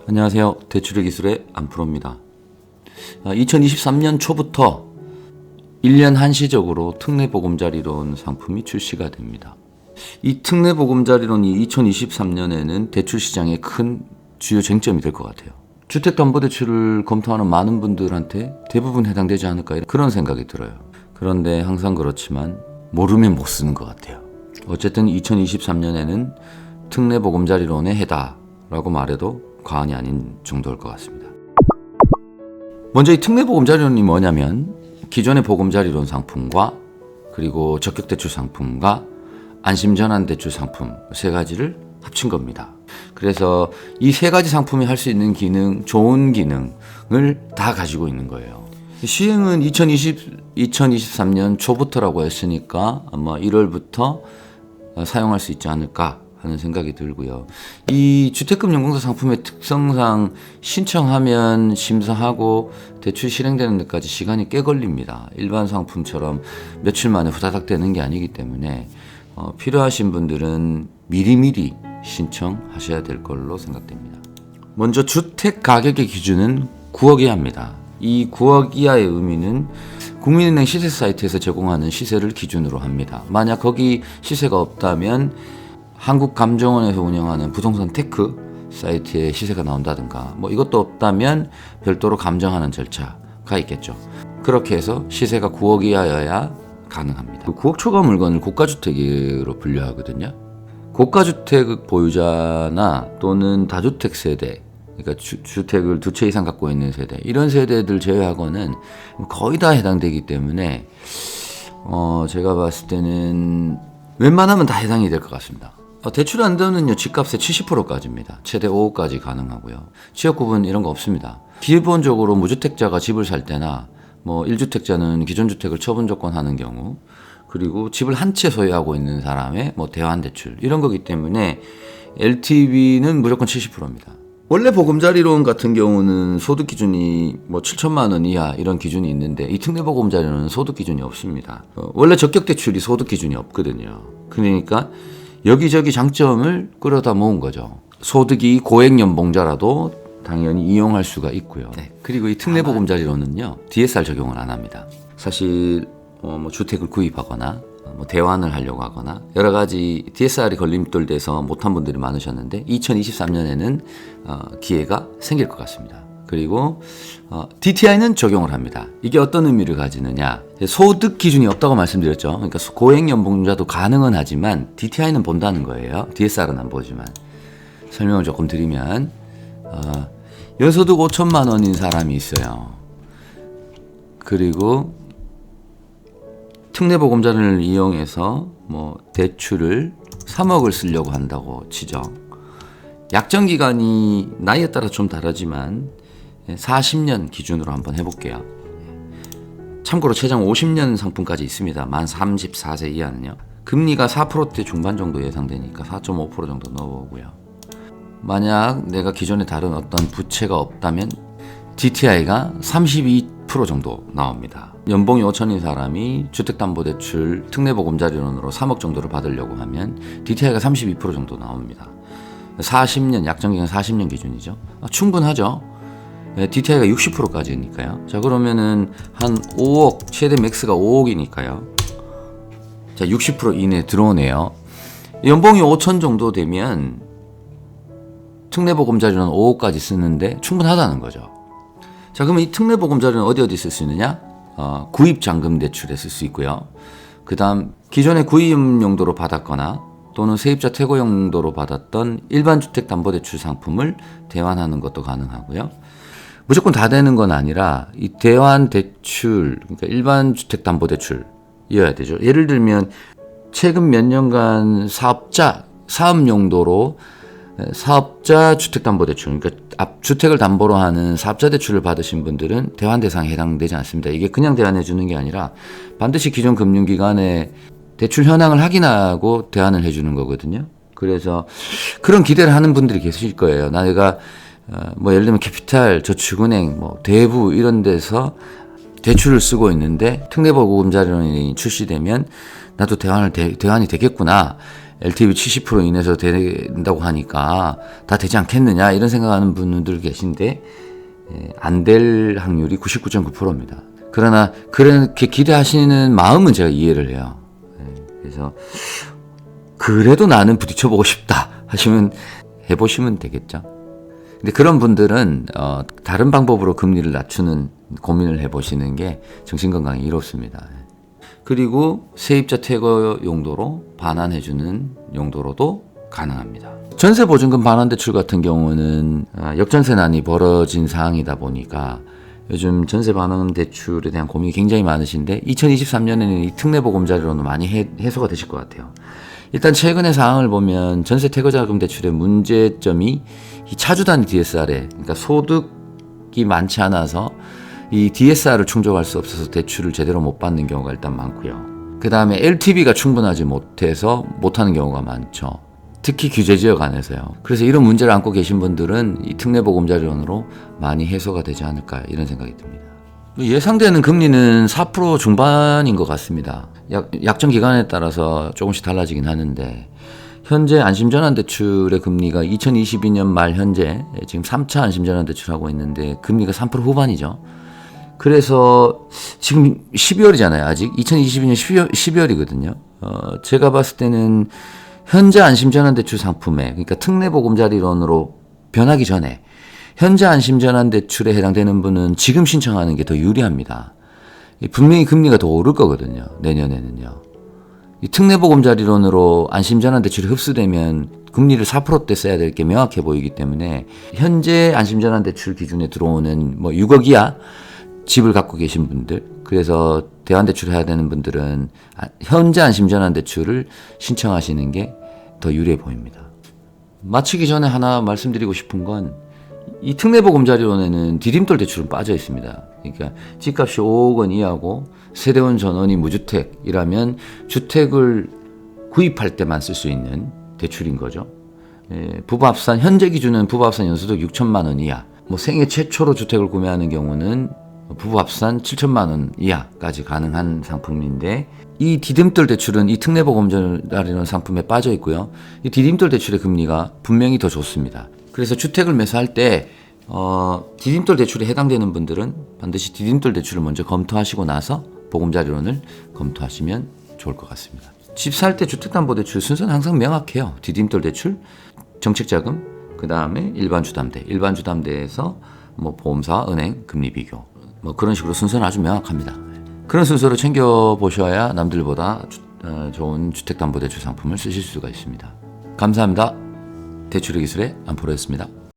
안녕하세요. 대출의 기술의 안프로입니다. 2023년 초부터 1년 한시적으로 특례보금자리론 상품이 출시가 됩니다. 이 특례보금자리론이 2023년에는 대출 시장의 큰 주요 쟁점이 될 것 같아요. 주택담보대출을 검토하는 많은 분들한테 대부분 해당되지 않을까 그런 생각이 들어요. 그런데 항상 그렇지만 모르면 못 쓰는 것 같아요. 어쨌든 2023년에는 특례보금자리론의 해다라고 말해도 과언이 아닌 정도일 것 같습니다. 먼저 이 특례보금자리론이 뭐냐면 기존의 보금자리론 상품과 그리고 적격대출 상품과 안심전환대출 상품 세 가지를 합친 겁니다. 그래서 이 세 가지 상품이 할 수 있는 기능, 좋은 기능을 다 가지고 있는 거예요. 시행은 2023년 초부터라고 했으니까 아마 1월부터 사용할 수 있지 않을까 하는 생각이 들고요. 이 주택금융공사 상품의 특성상 신청하면 심사하고 대출 실행되는 데까지 시간이 꽤 걸립니다. 일반 상품처럼 며칠 만에 후다닥 되는 게 아니기 때문에 필요하신 분들은 미리미리 신청하셔야 될 걸로 생각됩니다. 먼저 주택 가격의 기준은 9억 이하입니다. 이 9억 이하의 의미는 국민은행 시세 사이트에서 제공하는 시세를 기준으로 합니다. 만약 거기 시세가 없다면 한국감정원에서 운영하는 부동산 테크 사이트에 시세가 나온다든가 이것도 없다면 별도로 감정하는 절차가 있겠죠. 그렇게 해서 시세가 9억 이하여야 가능합니다. 9억 초과 물건을 고가주택으로 분류하거든요. 고가주택 보유자나 또는 다주택 세대, 그러니까 주택을 두 채 이상 갖고 있는 세대, 이런 세대들 제외하고는 거의 다 해당되기 때문에 제가 봤을 때는 웬만하면 다 해당이 될 것 같습니다. 대출 한도는요, 집값의 70%까지입니다. 최대 5억까지 가능하고요. 지역구분 이런 거 없습니다. 기본적으로 무주택자가 집을 살 때나 1주택자는 기존 주택을 처분 조건하는 경우, 그리고 집을 한 채 소유하고 있는 사람의 대환대출 이런 거기 때문에 LTV는 무조건 70%입니다. 원래 보금자리론 같은 경우는 소득 기준이 7천만 원 이하 이런 기준이 있는데 이 특례보금자리론은 소득 기준이 없습니다. 원래 적격대출이 소득 기준이 없거든요. 그러니까 여기저기 장점을 끌어다 모은 거죠. 소득이 고액연봉자라도 당연히 이용할 수가 있고요. 네. 그리고 이 특례보금자리론은요, DSR 적용을 안 합니다. 사실 주택을 구입하거나 대환을 하려고 하거나 여러 가지 DSR이 걸림돌돼서 못한 분들이 많으셨는데 2023년에는 기회가 생길 것 같습니다. 그리고 DTI는 적용을 합니다. 이게 어떤 의미를 가지느냐, 소득 기준이 없다고 말씀드렸죠. 그러니까 고액연봉자도 가능은 하지만 DTI는 본다는 거예요. DSR은 안 보지만. 설명을 조금 드리면 연소득 5천만 원인 사람이 있어요. 그리고 특례보금자리론을 이용해서 대출을 3억을 쓰려고 한다고 치죠. 약정기간이 나이에 따라 좀 다르지만 40년 기준으로 한번 해볼게요. 참고로 최장 50년 상품까지 있습니다. 만 34세 이하는요. 금리가 4%대 중반 정도 예상되니까 4.5% 정도 넣어보고요. 만약 내가 기존에 다른 어떤 부채가 없다면 DTI가 32% 정도 나옵니다. 연봉이 5천인 사람이 주택담보대출 특례보금자리론으로 3억 정도를 받으려고 하면 DTI가 32% 정도 나옵니다. 40년, 약정기간 40년 기준이죠. 충분하죠. DTI가 60%까지니까요. 자, 그러면은 한 5억, 최대 맥스가 5억이니까요. 자, 60% 이내 들어오네요. 연봉이 5천 정도 되면 특례보금자리론 5억까지 쓰는데 충분하다는 거죠. 자, 그러면 이 특례보금자리론 어디 쓸 수 있느냐? 구입잔금 대출에 쓸 수 있고요. 그 다음 기존에 구입 용도로 받았거나 또는 세입자 퇴거 용도로 받았던 일반 주택담보대출 상품을 대환하는 것도 가능하고요. 무조건 다 되는 건 아니라 이 대환대출, 그러니까 일반 주택담보대출이어야 되죠. 예를 들면 최근 몇 년간 사업 용도로 사업자 주택담보대출, 그러니까 주택을 담보로 하는 사업자 대출을 받으신 분들은 대환 대상에 해당되지 않습니다. 이게 그냥 대환해 주는 게 아니라 반드시 기존 금융기관에 대출 현황을 확인하고 대환을 해주는 거거든요. 그래서 그런 기대를 하는 분들이 계실 거예요. 내가 예를 들면 캐피탈, 저축은행, 대부 이런 데서 대출을 쓰고 있는데 특례보금자리론이 출시되면 나도 대환이 되겠구나. LTV 70% 이내에서 된다고 하니까 다 되지 않겠느냐 이런 생각하는 분들 계신데 안 될 확률이 99.9%입니다. 그러나 그렇게 기대하시는 마음은 제가 이해를 해요. 그래서 그래도 나는 부딪혀보고 싶다 하시면 해보시면 되겠죠. 근데 그런 분들은 다른 방법으로 금리를 낮추는 고민을 해보시는 게 정신건강에 이롭습니다. 그리고 세입자 퇴거 용도로 반환해주는 용도로도 가능합니다. 전세보증금 반환대출 같은 경우는 역전세난이 벌어진 상황이다 보니까 요즘 전세 반환대출에 대한 고민이 굉장히 많으신데 2023년에는 이 특례보금자리로는 많이 해소가 되실 것 같아요. 일단 최근의 상황을 보면 전세 퇴거자금 대출의 문제점이 이 차주단위 DSR에 그러니까 소득이 많지 않아서 이 DSR을 충족할 수 없어서 대출을 제대로 못 받는 경우가 일단 많고요. 그 다음에 LTV가 충분하지 못해서 못하는 경우가 많죠. 특히 규제지역 안에서요. 그래서 이런 문제를 안고 계신 분들은 이 특례보금자리론으로 많이 해소가 되지 않을까 이런 생각이 듭니다. 예상되는 금리는 4% 중반인 것 같습니다. 약정 기간에 따라서 조금씩 달라지긴 하는데 현재 안심전환대출의 금리가 2022년 말 현재 지금 3차 안심전환대출하고 있는데 금리가 3% 후반이죠. 그래서 지금 12월이잖아요. 아직 2022년 12월이거든요. 제가 봤을 때는 현재 안심전환대출 상품에 그러니까 특례보금자리론으로 변하기 전에 현재 안심전환대출에 해당되는 분은 지금 신청하는 게 더 유리합니다. 분명히 금리가 더 오를 거거든요. 내년에는요. 이 특례보금자리론으로 안심전환대출이 흡수되면 금리를 4%대 써야 될 게 명확해 보이기 때문에 현재 안심전환대출 기준에 들어오는 6억 이하 집을 갖고 계신 분들, 그래서 대환대출을 해야 되는 분들은 현재 안심전환대출을 신청하시는 게 더 유리해 보입니다. 마치기 전에 하나 말씀드리고 싶은 건 이 특례보금자리론에는 디딤돌 대출은 빠져 있습니다. 그러니까 집값이 5억 원 이하고 세대원 전원이 무주택이라면 주택을 구입할 때만 쓸 수 있는 대출인 거죠. 부부합산 현재 기준은 부부합산 연소득 6천만 원 이하, 생애 최초로 주택을 구매하는 경우는 부부합산 7천만 원 이하까지 가능한 상품인데 이 디딤돌 대출은 이 특례보금자리론 상품에 빠져 있고요. 이 디딤돌 대출의 금리가 분명히 더 좋습니다. 그래서 주택을 매수할 때 디딤돌 대출에 해당되는 분들은 반드시 디딤돌 대출을 먼저 검토하시고 나서 보금자리론을 검토하시면 좋을 것 같습니다. 집 살 때 주택담보대출 순서는 항상 명확해요. 디딤돌 대출, 정책자금, 그 다음에 일반주담대, 일반주담대에서 보험사, 은행, 금리 비교 그런 식으로 순서는 아주 명확합니다. 그런 순서로 챙겨보셔야 남들보다 좋은 주택담보대출 상품을 쓰실 수가 있습니다. 감사합니다. 대출의 기술의 안프로였습니다.